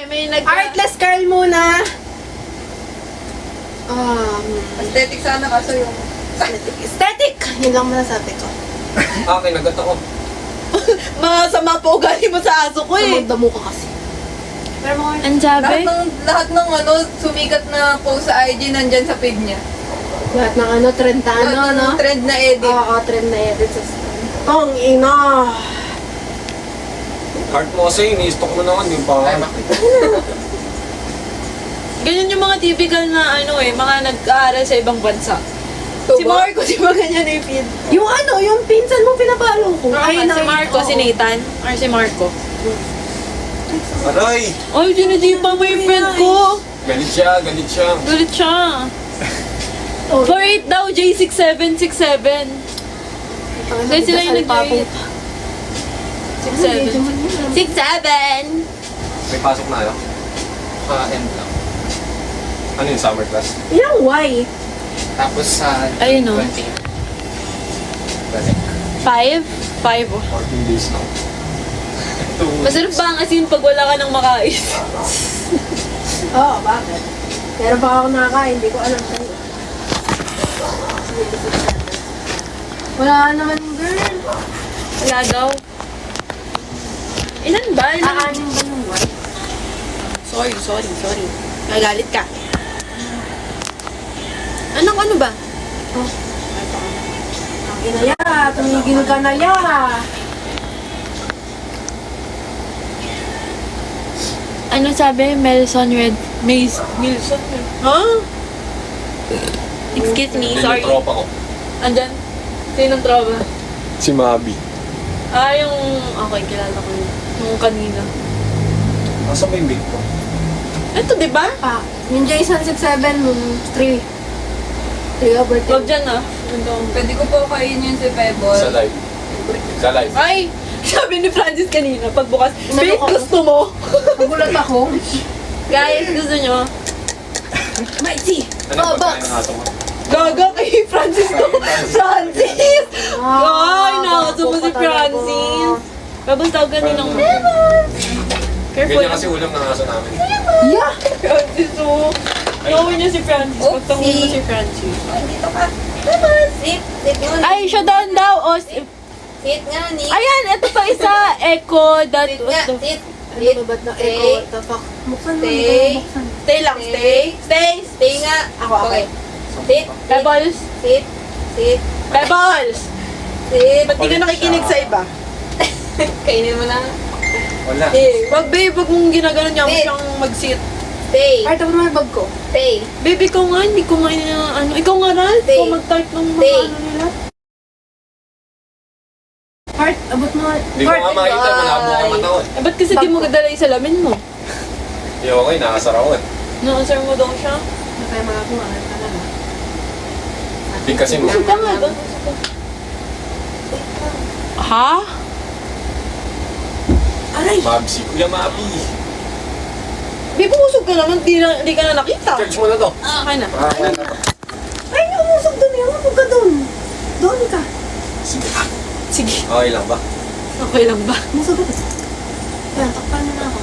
May Artless girl muna. Aesthetic sana kaso yung... Aesthetic! Yun lang masasabi ko. Kinagat ako. Masama po ugali mo sa aso ko eh. Magdamo ka kasi. Pero mga... Ang sabi? Lahat ng ano, sumikat na post sa IG nandyan sa feed niya. Lahat ng ano, trend na ano, Lahat no? ng trend na edit. Oo, trend na edit sa story. Tong ina! Heart mo kasi, ini-stock mo naman, yung pangalan. Ganyan yung mga typical na ano eh, mga nag-aaral sa ibang bansa. Tuba? Si Marco, di ba ganyan na yung feed? Yung ano, yung pinsan mo pinapalo ko. Ayun, si Marco, oo. si Nathan, or si Marco. Aray! Ay, dinidipa mo yung friend ko. Galit siya, galit siya. Galit siya. Oh. 48 daw, J6767. Kasi sila yung nag-rate. 67. 67! May pasok na ano? End lang. Ano yung summer class? Ilang Y? Tapos sa Ayun, no? 20. Balik. 5? 5 oh. 14 days now. Masarap ba ang asin pag wala ka nang makain? Oo, bakit? Pero baka ako nakakain, hindi ko alam sa'yo. Wala naman, girl. Wala daw. Ilan ba? Aanin ba yung Y? Sorry. Nagalit ka. Anong ano ba? Ang inaya, tumigil ka na ya. Ano sabi? Melson Red... Milson? Huh? Excuse me, sorry. Yung tropa ko. Andyan? Sinong tropa? Si Mabi. Yung... Okay, kilala ko yun. Yung kanina. Asa ba yung big ko? Ito, di ba? Yung Jason 67, 3. 3 over 10. Huwag dyan ah. Pwede ko po kainin si Pebble. Sa live. Sa live. Ay! Sabi ni Francis kanina, pagbukas, Inano Babe, ko? gusto mo? Nagulat ako. Guys, gusto nyo? Mighty! Ano pagkain ng aso mo? Gaga kay Francis to. Francis! Ay, nakaso mo si Francis. Tapos tawag kaninang... Careful. Ganyan kasi ulam ng aso namin. Yeah! Francis, oh. Gawin niya si Francis. Pagtangin mo si Francis. Dito ka. Naman, sit. Sit nga. Ay, siya down daw. O, si... Sit nga, ni. Ayan, ito pa isa. Echo, that... Sit nga, sit. Ano ba ba't na echo? What the fuck? Buksan mo. Stay. Buksan. Stay lang, stay. Stay. Stay nga. Ako, okay. Sit. Pebbles. Sit. Sit. Pebbles! Sit. Ba't di ka nakikinig sa iba? Kainin mo na. Wala. Wag, babe, wag mong ginagano niya. Huwag Sit. siyang mag-sit. Stay. Ay, tapos mo yung bag ko. Stay. Babe, ikaw nga, hindi ko nga ano. Ikaw nga, Ralph. Stay. Ikaw mag-type ng mga Stay. ano nila. Heart, abot mo. Hindi ko nga makita, malabo ka mata ko. Eh, ba't kasi di mo kadala yung salamin mo? Hindi okay, nakasara ko eh. Nakasar mo daw siya? Kaya mga kung ano talaga. Hindi kasi mo. Suka nga daw. Ha? Aray! Mabsi, Kuya Mabi. Babe, umusog ka naman. Di ka na nakita. Search mo na to. Okay na. Kaya na to. Ay, umusog doon yun. Huwag ka doon. Doon ka. Sige. Sige. Okay lang ba? Okay lang ba? Umusog ka doon. Kaya, takpan mo na ako.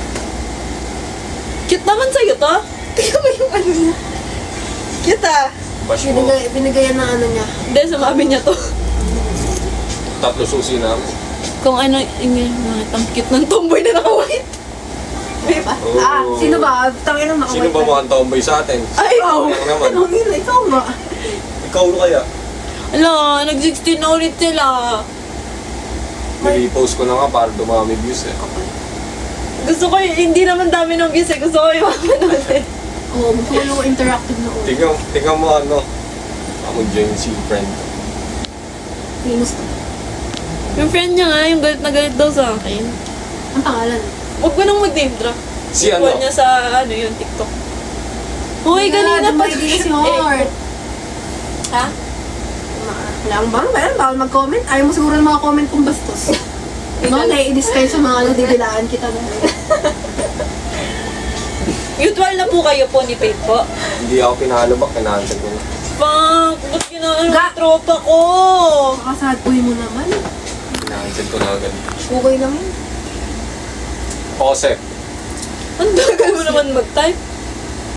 Cute naman sa'yo to. Tingnan mo yung ano niya. Cute ah. Bash mo. Binigayan na ano niya. Hindi, sa mami niya to. Tatlo susi namin. Kung ano, ang cute ng tomboy na naka-white. Diba? Oh. Sino ba? Tangin na Sino ba mukhang tomboy sa atin? Ay! Ikaw! Ano naman? Ano nila? Ikaw nga. Ikaw na kaya? Ala, nag-16 na ulit sila. Nire-post ko na nga para dumami views eh. Gusto ko, hindi naman dami ng views eh. Gusto ko yung mapanood eh. Oo, puro interactive na ulo. Tingnan mo ano. Ako join si friend. Famous ka. Yung friend niya nga, yung galit na galit daw sa akin. Ang pangalan? Huwag mo nang mag-name drop. Si ano? Ikuha niya sa, ano yun, TikTok. Uy, kanina pa. May di si Heart. Ha? Wala akong bang, bawal mag-comment. Ayaw mo siguro ng mga comment kong bastos. No, nai-disguise sa mga ano, didilaan kita na. Mutual na po kayo po ni Faith po. Hindi ako pinalo ba? Kinahansel ko na. Fuck! Ba't ginaano Ga! yung tropa ko? Kakasad boy mo naman. Kinahansel ko na agad. Okay lang yun. Jose. Ang tagal naman mag-type.